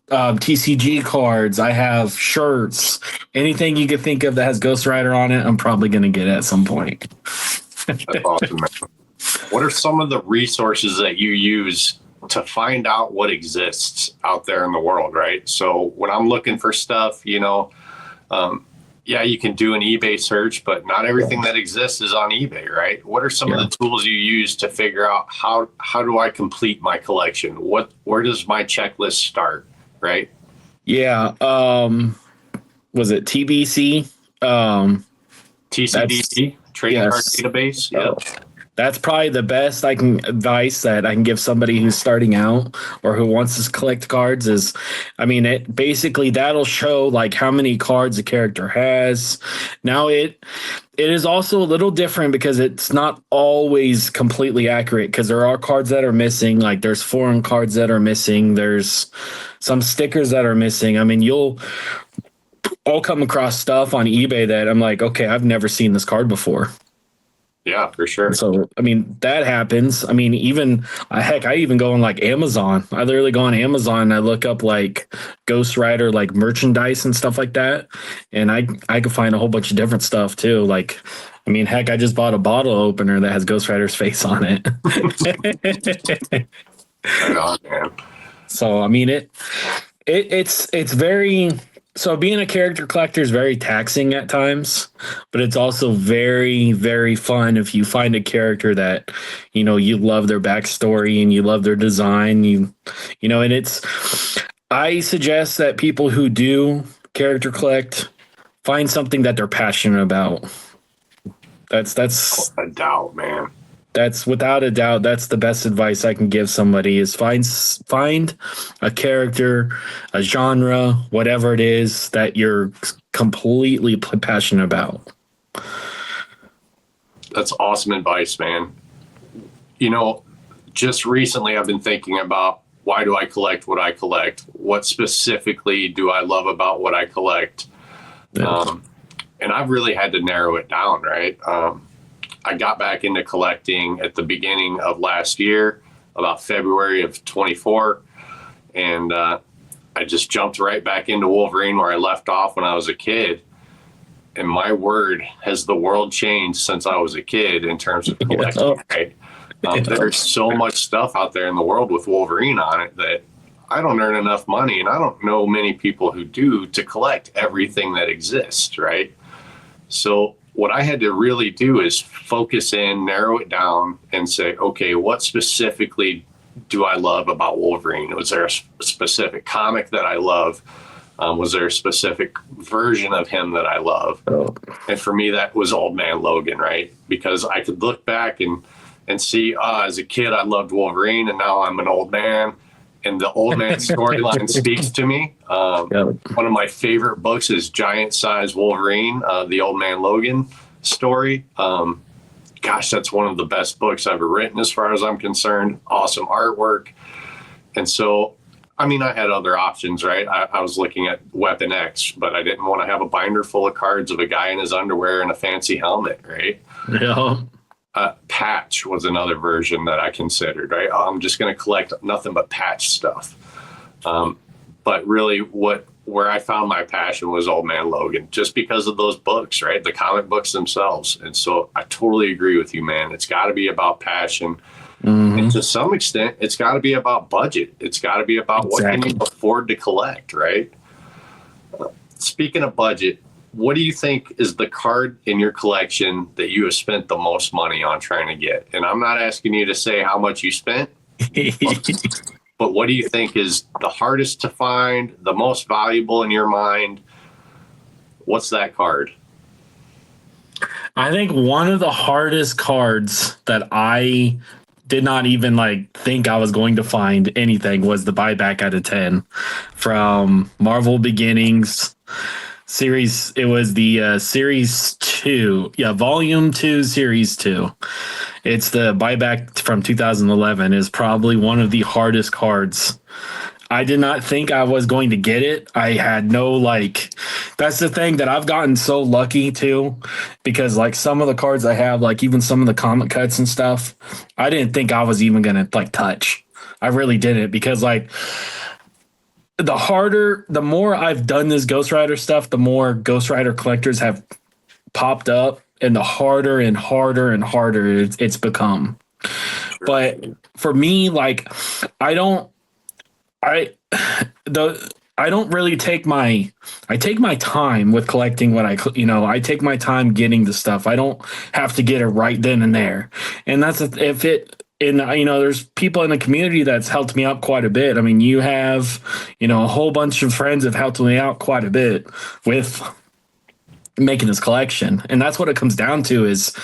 TCG cards. I have shirts. Anything you could think of that has Ghost Rider on it, I'm probably going to get at some point. That's awesome, man. What are some of the resources that you use to find out what exists out there in the world, right? So when I'm looking for stuff, you can do an eBay search, but not everything that exists is on eBay, right? What are some of the tools you use to figure out how do I complete my collection? Where does my checklist start, right? Yeah. Was it TBC? TCDC, Trading Card Database. Yeah. That's probably the best advice that I can give somebody who's starting out or who wants to collect cards is, it basically that'll show like how many cards a character has. Now it is also a little different because it's not always completely accurate because there are cards that are missing. Like there's foreign cards that are missing. There's some stickers that are missing. I'll come across stuff on eBay that I'm like, okay, I've never seen this card before. Yeah, for sure. So, that happens. I even go on like Amazon. I literally go on Amazon and I look up like Ghost Rider, like merchandise and stuff like that. And I can find a whole bunch of different stuff too. Like, I just bought a bottle opener that has Ghost Rider's face on it. Right on, man. So, it's very... So being a character collector is very taxing at times, but it's also very, very fun if you find a character that, you love their backstory and you love their design, and I suggest that people who do character collect find something that they're passionate about. That's a doubt, man. That's without a doubt, that's the best advice I can give somebody is find a character, a genre, whatever it is that you're completely passionate about. That's awesome advice, man. Just recently I've been thinking about why do I collect what I collect? What specifically do I love about what I collect? And I've really had to narrow it down, right? I got back into collecting at the beginning of last year, about February of 24. And I just jumped right back into Wolverine where I left off when I was a kid. And my word, has the world changed since I was a kid in terms of collecting, right? There's so much stuff out there in the world with Wolverine on it that I don't earn enough money, and I don't know many people who do, to collect everything that exists, right? So what I had to really do is focus in, narrow it down, and say, okay, what specifically do I love about Wolverine? Was there a specific comic that I love? Was there a specific version of him that I love? And for me, that was Old Man Logan, right? Because I could look back and see, as a kid, I loved Wolverine, and now I'm an old man. And the old man storyline speaks to me. One of my favorite books is Giant Size Wolverine, the Old Man Logan story. That's one of the best books ever written as far as I'm concerned. Awesome artwork. And so I mean, I had other options, right? I was looking at Weapon X, but I didn't want to have a binder full of cards of a guy in his underwear and a fancy helmet, right? Yeah. Patch was another version that I considered, right? Oh, I'm just going to collect nothing but patch stuff. But really where I found my passion was Old Man Logan, just because of those books, right? The comic books themselves. And so I totally agree with you, man. It's got to be about passion. Mm-hmm. And to some extent, it's got to be about budget. It's got to be about what can you afford to collect, right? Speaking of budget, what do you think is the card in your collection that you have spent the most money on trying to get? And I'm not asking you to say how much you spent, but what do you think is the hardest to find, the most valuable in your mind? What's that card? I think one of the hardest cards that I did not even think I was going to find anything was the buyback out of 10 from Marvel Beginnings series. It was the series 2. Yeah, volume 2, series 2. It's the buyback from 2011 is probably one of the hardest cards. I did not think I was going to get it. I had no that's the thing that I've gotten so lucky too, because some of the cards I have, even some of the comic cuts and stuff, I didn't think I was even going to touch. I really didn't, because the more I've done this Ghost Rider stuff, the more Ghost Rider collectors have popped up, and the harder and harder and harder it's become. But for me, I don't really take my time with collecting what I take my time getting the stuff. I don't have to get it right then and there. And that's there's people in the community that's helped me out quite a bit. I mean, you have, a whole bunch of friends have helped me out quite a bit with making this collection. And that's what it comes down to is,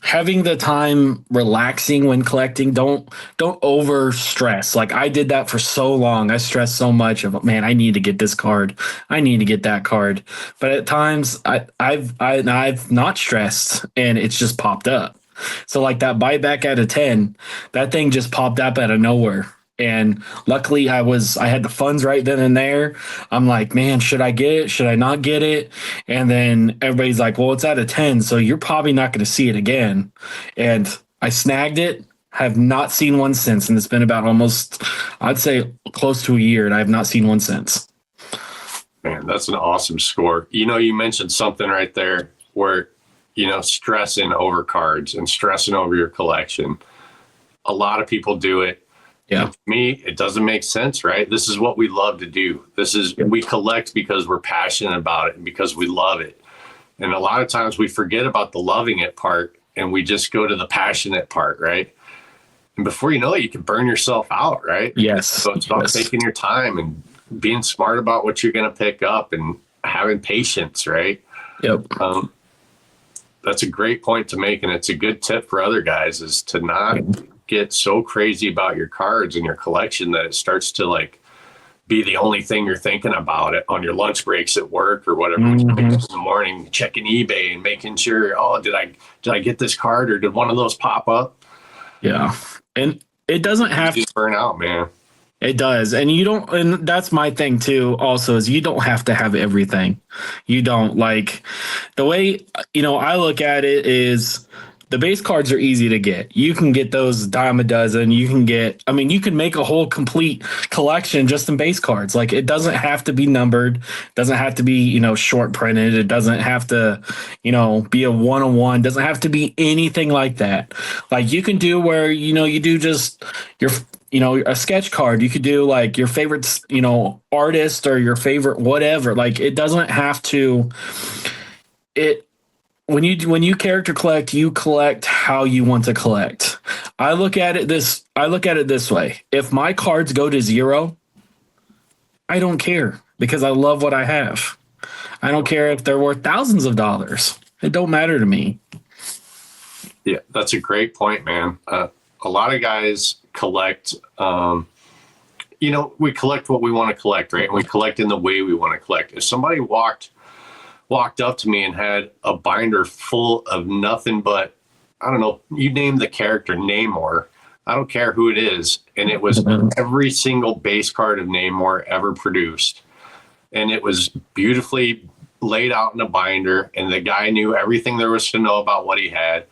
having the time relaxing when collecting. Don't over stress. I did that for so long. I stressed so much of, man, I need to get this card. I need to get that card. But at times I've not stressed and it's just popped up. So that buyback out of 10, that thing just popped up out of nowhere. And luckily I had the funds right then and there. I'm like, man, should I get it? Should I not get it? And then everybody's like, well, it's out of 10, so you're probably not going to see it again. And I snagged it. Have not seen one since. And it's been about almost, I'd say close to a year, and I have not seen one since. Man, that's an awesome score. You mentioned something right there where, stressing over cards and stressing over your collection. A lot of people do it. Yeah. And for me, it doesn't make sense, right? This is what we love to do. We collect because we're passionate about it and because we love it. And a lot of times we forget about the loving it part and we just go to the passionate part, right? And before you know it, you can burn yourself out, right? Yes. So it's about taking your time and being smart about what you're going to pick up and having patience, right? Yep. That's a great point to make. And it's a good tip for other guys is to not get so crazy about your cards and your collection that it starts to be the only thing you're thinking about it on your lunch breaks at work or whatever. Mm-hmm. In the morning, checking eBay and making sure, did I get this card or did one of those pop up? Yeah. And it doesn't have to burn out, man. It does. And and that's my thing too, also, is you don't have to have everything. You don't the way, I look at it is the base cards are easy to get. You can get those dime a dozen. You can make a whole complete collection just in base cards. It doesn't have to be numbered. It doesn't have to be, short printed. It doesn't have to, be a one-on-one. It doesn't have to be anything like that. You can do where, you do just your, a sketch card. You could do your favorite, artist or your favorite whatever. It doesn't have to, When you character collect, you collect how you want to collect. I look at it this way. If my cards go to 0, I don't care because I love what I have. I don't care if they're worth thousands of dollars. It don't matter to me. Yeah, that's a great point, man. A lot of guys collect, we collect what we want to collect, right? And we collect in the way we want to collect. If somebody walked up to me and had a binder full of nothing but, I don't know, you name the character, Namor. I don't care who it is. And it was every single base card of Namor ever produced. And it was beautifully laid out in a binder. And the guy knew everything there was to know about what he had.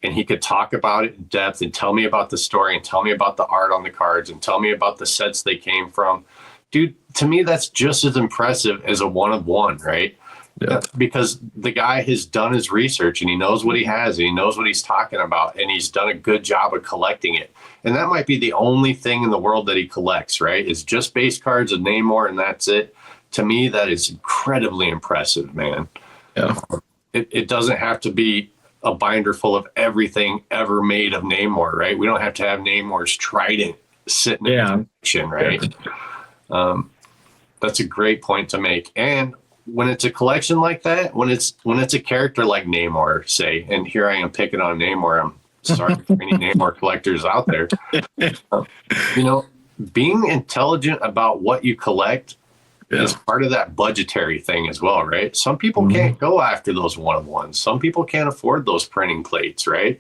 And he could talk about it in depth and tell me about the story and tell me about the art on the cards and tell me about the sets they came from. Dude, to me, that's just as impressive as a one of one, right? Yeah. Because the guy has done his research and he knows what he has and he knows what he's talking about and he's done a good job of collecting it. And that might be the only thing in the world that he collects, right? Is just base cards of Namor and that's it. To me, that is incredibly impressive, man. Yeah. It doesn't have to be a binder full of everything ever made of Namor, right? We don't have to have Namor's trident sitting in the collection, right? Yeah. That's a great point to make. And when it's a collection like that, when it's a character like Namor, say, and here I am picking on Namor, I'm sorry for any Namor collectors out there. You know, being intelligent about what you collect is part of that budgetary thing as well, right? Some people can't go after those one-of-ones. Some people can't afford those printing plates, right?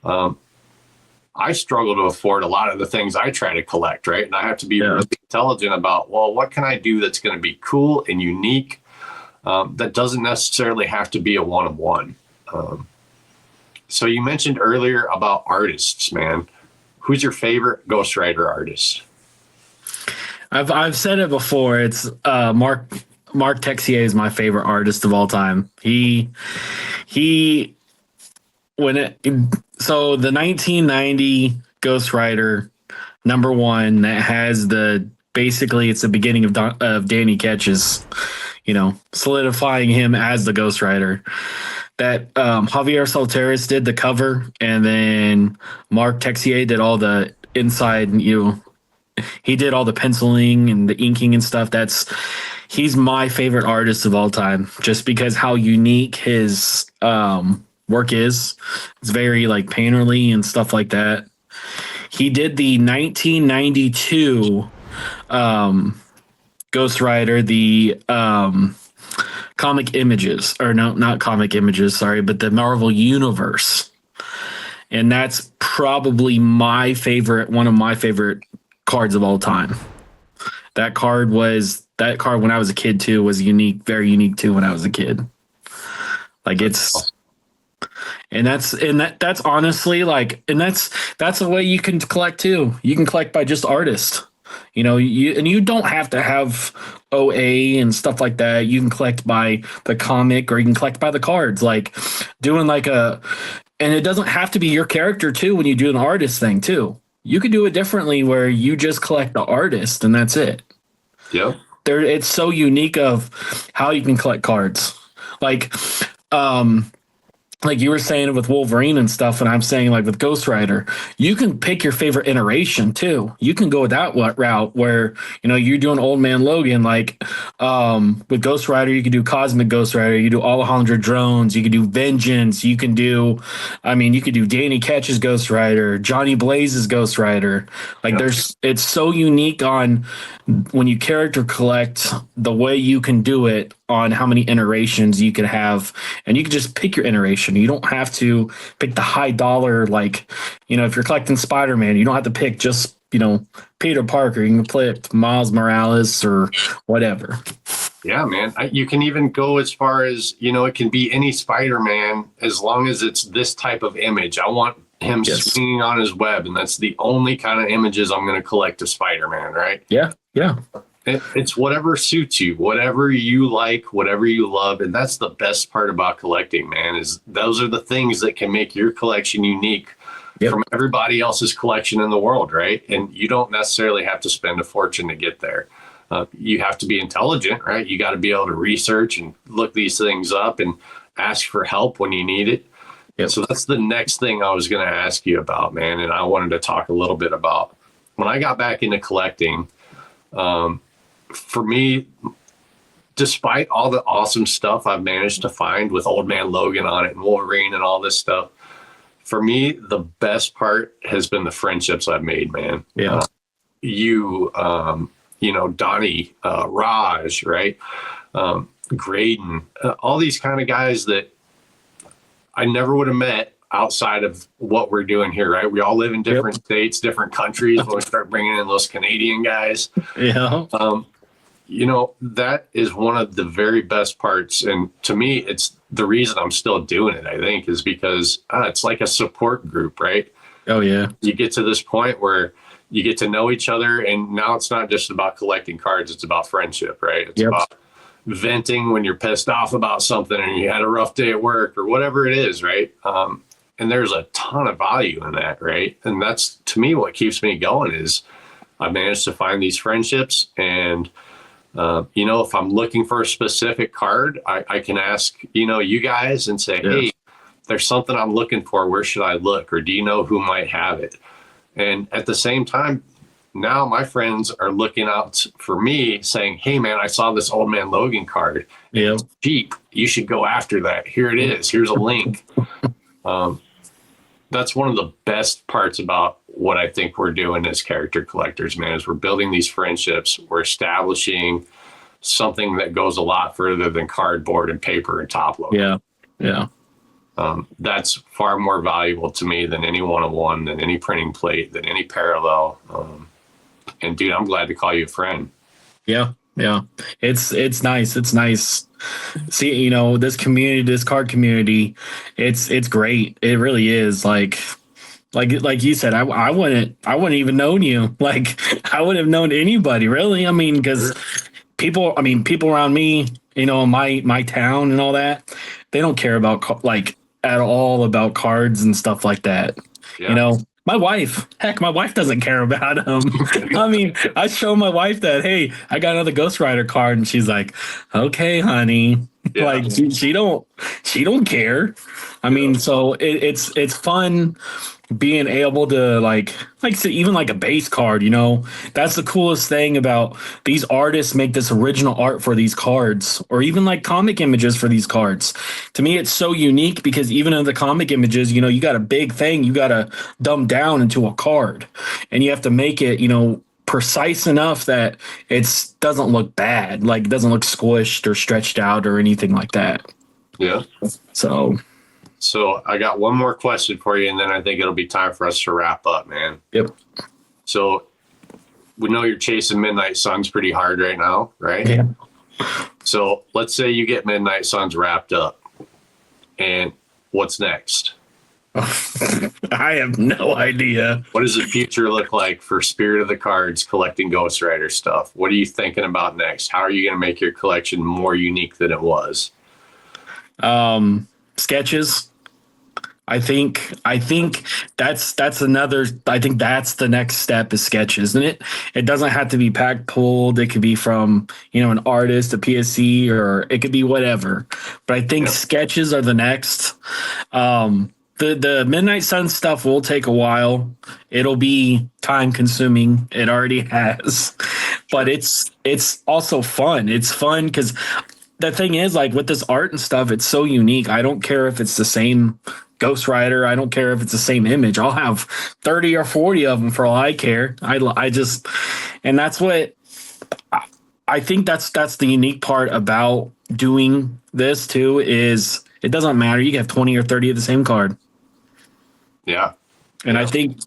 I struggle to afford a lot of the things I try to collect, right? And I have to be really intelligent about, well, what can I do that's going to be cool and unique that doesn't necessarily have to be a one-of-one. So you mentioned earlier about artists, man. Who's your favorite Ghost Rider artist? I've said it before. It's Mark Texier is my favorite artist of all time. The 1990 Ghost Rider #1 that has basically it's the beginning of Danny Ketch's, solidifying him as the Ghost Rider. That Javier Solteris did the cover, and then Mark Texier did all the inside. He did all the penciling and the inking and stuff. He's my favorite artist of all time, just because how unique his work is. It's very like painterly and stuff like that. He did the 1992 Ghost Rider, the comic images, or no, not comic images, sorry, but the Marvel Universe. And that's probably one of my favorite cards of all time. That card when I was a kid too was unique, very unique too when I was a kid. Like that's honestly that's a way you can collect too. You can collect by just artists. You don't have to have OA and stuff like that. You can collect by the comic or you can collect by the cards. Like doing and it doesn't have to be your character too when you do an artist thing too. You could do it differently where you just collect the artist and that's it. Yeah. It's so unique of how you can collect cards. Like you were saying with Wolverine and stuff, and I'm saying like with Ghost Rider, you can pick your favorite iteration too. You can go that route where, you're doing Old Man Logan. Like with Ghost Rider, you can do Cosmic Ghost Rider, you can do Alejandro Drones, you can do Vengeance, you can do Danny Ketch's Ghost Rider, Johnny Blaze's Ghost Rider. It's so unique on when you character collect, the way you can do it on how many iterations you can have, and you can just pick your iteration. You don't have to pick the high dollar, if you're collecting Spider-Man, you don't have to pick just, Peter Parker. You can pick Miles Morales or whatever. Yeah, man. You can even go as far as, it can be any Spider-Man as long as it's this type of image. I want him swinging on his web, and that's the only kind of images I'm going to collect of Spider-Man, right? Yeah, yeah. It's whatever suits you, whatever you like, whatever you love. And that's the best part about collecting, man, is those are the things that can make your collection unique from everybody else's collection in the world, right? And you don't necessarily have to spend a fortune to get there. You have to be intelligent, right? You got to be able to research and look these things up and ask for help when you need it. Yep. So that's the next thing I was going to ask you about, man. And I wanted to talk a little bit about when I got back into collecting. For me, despite all the awesome stuff I've managed to find with Old Man Logan on it and Wolverine and all this stuff, for me, the best part has been the friendships I've made, man. Yeah. Donnie, Raj, right? Graydon, all these kind of guys that I never would have met outside of what we're doing here, right? We all live in different states, different countries. When we start bringing in those Canadian guys, you know, that is one of the very best parts. And to me, it's the reason I'm still doing it, I think, is because it's like a support group, right? Oh, yeah. You get to this point where you get to know each other, and now it's not just about collecting cards. It's about friendship, right? It's about venting when you're pissed off about something and you had a rough day at work or whatever it is, right? And there's a ton of value in that, right? And that's, to me, what keeps me going is I've managed to find these friendships. And, you know, if I'm looking for a specific card, I can ask, you know, you guys and say, hey, there's something I'm looking for. Where should I look? Or do you know who might have it? And at the same time, now my friends are looking out for me saying, hey, man, I saw this Old Man Logan card. It's cheap. You should go after that. Here it is. Here's a link. That's one of the best parts about what I think we're doing as character collectors, man, is we're building these friendships. We're establishing something that goes a lot further than cardboard and paper and top load. That's far more valuable to me than any one-on-one, than any printing plate, than any parallel. And dude, I'm glad to call you a friend. Yeah. It's nice. It's nice. See, you know, this community, this card community, it's great. It really is. Like you said, I wouldn't even known you. Like, I wouldn't have known anybody, really. I mean, because people around me, you know, my town and all that, they don't care about at all about cards and stuff like that. You know, my wife doesn't care about them. I mean, I show my wife that, hey, I got another Ghost Rider card, and she's like, okay, honey. Like she don't care. I mean, so it's fun being able to like say, even like a base card, you know, that's the coolest thing about these artists make this original art for these cards, or even like comic images for these cards. To me, it's so unique because even in the comic images, you know, you got a big thing you got to dumb down into a card, and you have to make it, you know, precise enough that it doesn't look bad, like it doesn't look squished or stretched out or anything like that. So I got one more question for you, and then I think it'll be time for us to wrap up, man. So we know you're chasing Midnight Suns pretty hard right now, right? So let's say you get Midnight Suns wrapped up, and what's next? I have no idea. What does the future look like for Spirit of the Cards collecting Ghost Rider stuff? What are you thinking about next? How are you going to make your collection more unique than it was? Sketches. I think that's another. I think that's the next step is sketches, and it doesn't have to be pack pulled. It could be from, you know, an artist, a PSC, or it could be whatever. But I think sketches are the next. The Midnight Sun stuff will take a while. It'll be time consuming. It already has, but it's also fun. It's fun because the thing is, like, with this art and stuff, it's so unique. I don't care if it's the same Ghost Rider. I don't care if it's the same image. I'll have 30 or 40 of them for all I care. I just, and that's what I think that's the unique part about doing this too, is it doesn't matter. You can have 20 or 30 of the same card. And I think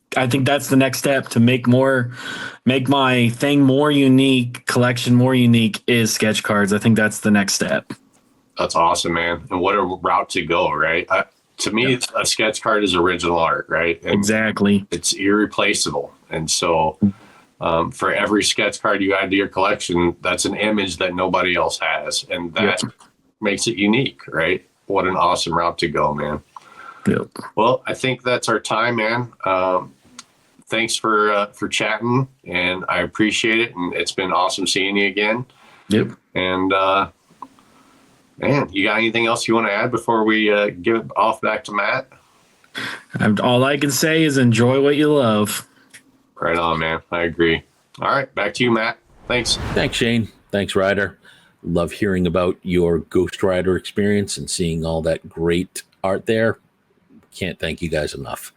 that's the next step to make my thing more unique, collection more unique, is sketch cards. I think that's the next step. That's awesome, man. And what a route to go, right? To me, a sketch card is original art, right? And exactly. It's irreplaceable. And so for every sketch card you add to your collection, that's an image that nobody else has. And that makes it unique, right? What an awesome route to go, man. Well, I think that's our time, man. Thanks for chatting, and I appreciate it. And it's been awesome seeing you again. And man, you got anything else you want to add before we give it off back to Matt? All I can say is enjoy what you love. Right on, man. I agree. All right, back to you, Matt. Thanks. Thanks, Shane. Thanks, Ryder. Love hearing about your Ghost Rider experience and seeing all that great art there. Can't thank you guys enough.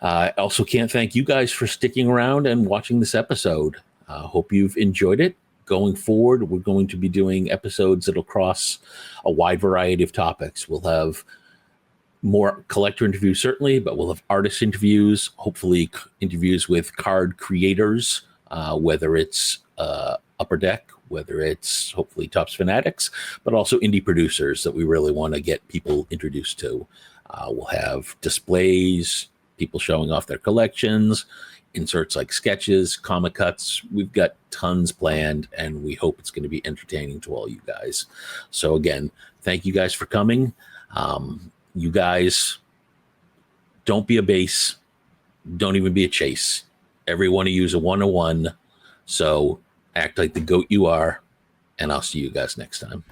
I also can't thank you guys for sticking around and watching this episode. Hope you've enjoyed it. Going forward, we're going to be doing episodes that'll cross a wide variety of topics. We'll have more collector interviews, certainly, but we'll have artist interviews, hopefully interviews with card creators, whether it's Upper Deck, whether it's hopefully Topps Fanatics, but also indie producers that we really want to get people introduced to. We'll have displays, people showing off their collections, inserts like sketches, comic cuts. We've got tons planned, and we hope it's going to be entertaining to all you guys. So again, thank you guys for coming. You guys, don't be a base. Don't even be a chase. Every one of you is a 101. So act like the GOAT you are, and I'll see you guys next time.